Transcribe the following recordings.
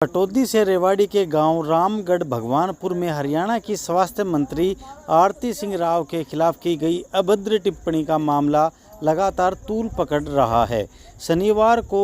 पटौदी से रेवाड़ी के गांव रामगढ़ भगवानपुर में हरियाणा की स्वास्थ्य मंत्री आरती सिंह राव के खिलाफ की गई अभद्र टिप्पणी का मामला लगातार तूल पकड़ रहा है। शनिवार को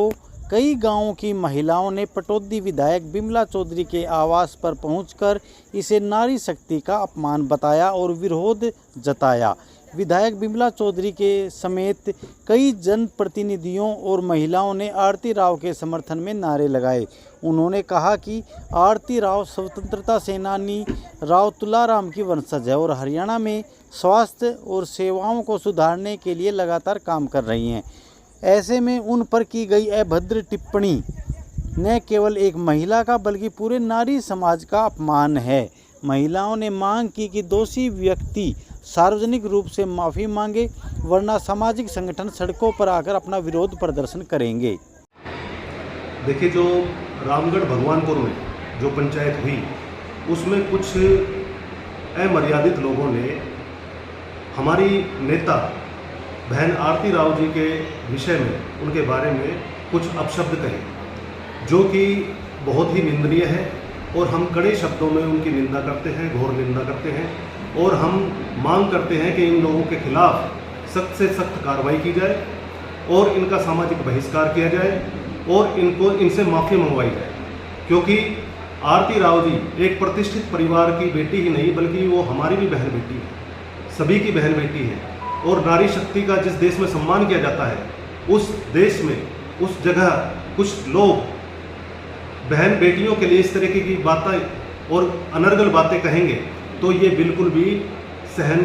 कई गांवों की महिलाओं ने पटौदी विधायक बिमला चौधरी के आवास पर पहुंचकर इसे नारी शक्ति का अपमान बताया और विरोध जताया। विधायक बिमला चौधरी के समेत कई जनप्रतिनिधियों और महिलाओं ने आरती राव के समर्थन में नारे लगाए। उन्होंने कहा कि आरती राव स्वतंत्रता सेनानी राव तुलाराम की वंशज है और हरियाणा में स्वास्थ्य और सेवाओं को सुधारने के लिए लगातार काम कर रही हैं। ऐसे में उन पर की गई अभद्र टिप्पणी न केवल एक महिला का बल्कि पूरे नारी समाज का अपमान है। महिलाओं ने मांग की कि दोषी व्यक्ति सार्वजनिक रूप से माफ़ी मांगे, वरना सामाजिक संगठन सड़कों पर आकर अपना विरोध प्रदर्शन करेंगे। देखिए, जो रामगढ़ भगवानपुर में जो पंचायत हुई उसमें कुछ अमर्यादित लोगों ने हमारी नेता बहन आरती राव जी के विषय में, उनके बारे में कुछ अपशब्द कहे, जो कि बहुत ही निंदनीय है और हम कड़े शब्दों में उनकी निंदा करते हैं, घोर निंदा करते हैं और हम मांग करते हैं कि इन लोगों के खिलाफ सख्त से सख्त कार्रवाई की जाए और इनका सामाजिक बहिष्कार किया जाए और इनसे माफ़ी मंगवाई जाए, क्योंकि आरती राव जी एक प्रतिष्ठित परिवार की बेटी ही नहीं बल्कि वो हमारी भी बहन बेटी है, सभी की बहन बेटी है। और नारी शक्ति का जिस देश में सम्मान किया जाता है, उस देश में, उस जगह कुछ लोग बहन बेटियों के लिए इस तरीके की बातें और अनर्गल बातें कहेंगे तो ये बिल्कुल भी सहन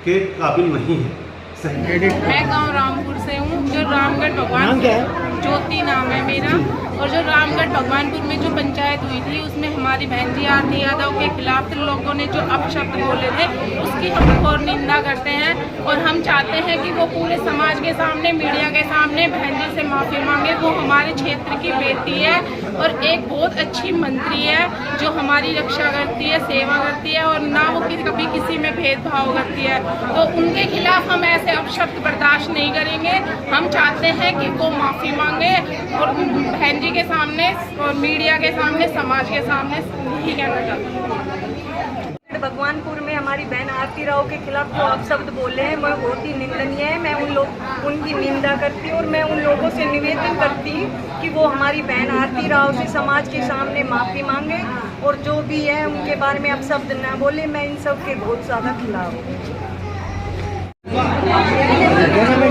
के काबिल नहीं है। मैं गांव रामपुर से हूँ, जो रामगढ़ भगवानपुर, ज्योति नाम है मेरा। और जो रामगढ़ भगवानपुर में जो पंचायत हुई थी उसमें हमारी बहन जी आरती यादव के खिलाफ लोगों ने जो अपशब्द बोले थे उसकी हम घोर निंदा करते हैं और हम चाहते हैं कि वो पूरे समाज के सामने, मीडिया के सामने बहन जी से माफ़ी मांगे। वो हमारे क्षेत्र की बेटी है और एक बहुत अच्छी मंत्री है जो हमारी रक्षा करती है, सेवा करती है और ना वो कभी किसी में भेदभाव करती है। तो उनके खिलाफ हम ऐसे अपशब्द बर्दाश्त नहीं करेंगे। हम चाहते हैं कि वो माफ़ी मांगे और बहन के सामने और मीडिया के सामने, समाज के सामने यही कहना चाहती हूँ। भगवानपुर में हमारी बहन आरती राव के खिलाफ जो अपशब्द बोले हैं वह बहुत ही निंदनीय है। मैं उनकी निंदा करती हूँ और मैं उन लोगों से निवेदन करती हूँ कि वो हमारी बहन आरती राव से समाज के सामने माफ़ी मांगे और जो भी है उनके बारे में अपशब्द ना बोले। मैं इन सब के बहुत ज़्यादा खिलाफ हूँ।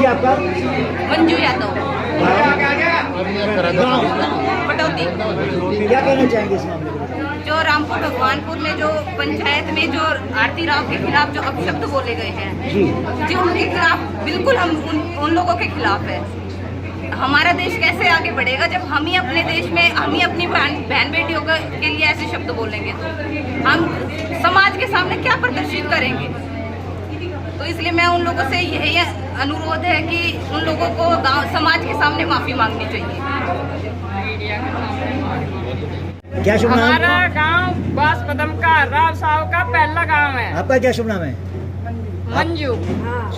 आपका मंजू यादव, पटौदी। क्या कहना चाहेंगे इस मामले में? जो रामपुर भगवानपुर में जो पंचायत में जो आरती राव के खिलाफ जो अपशब्द बोले गए हैं जी उनके खिलाफ बिल्कुल हम उन लोगों के खिलाफ है। हमारा देश कैसे आगे बढ़ेगा जब हम ही अपने देश में, हम ही अपनी बहन बेटियों के लिए ऐसे शब्द बोलेंगे तो हम समाज के सामने क्या प्रदर्शित करेंगे। तो इसलिए मैं उन लोगों से यही अनुरोध है कि उन लोगों को गांव समाज के सामने माफ़ी मांगनी चाहिए। क्या शुभ नाम? हमारा गांव बासपदम का राव साहब का पहला गांव है। आपका क्या शुभ नाम है? मंजू।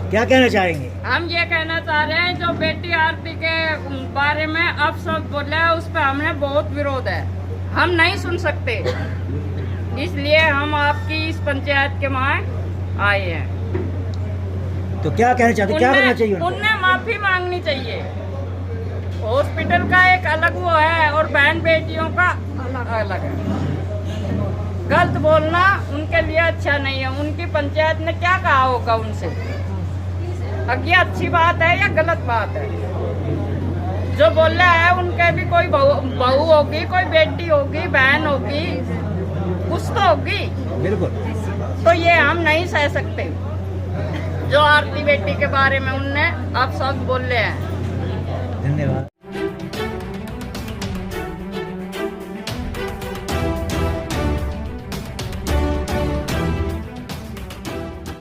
क्या कहना चाहेंगे? हम ये कहना चाह रहे हैं जो बेटी आरती के बारे में अब सब बोला है उस पर हमें बहुत विरोध है, हम नहीं सुन सकते। इसलिए हम आपकी इस पंचायत के वहाँ आए हैं। तो क्या कहना चाहते, क्या करना चाहिए? उन्हें माफी मांगनी चाहिए। हॉस्पिटल का एक अलग वो है और बहन बेटियों का अलग है। गलत बोलना उनके लिए अच्छा नहीं है। उनकी पंचायत ने क्या कहा होगा उनसे, अब ये अच्छी बात है या गलत बात है? जो बोल रहा है उनके भी कोई बहू होगी, कोई बेटी होगी, बहन होगी, कुछ तो होगी। बिल्कुल। तो ये हम नहीं सह सकते जो आरती बेटी के बारे में उनने आप सब बोल रहे हैं। धन्यवाद।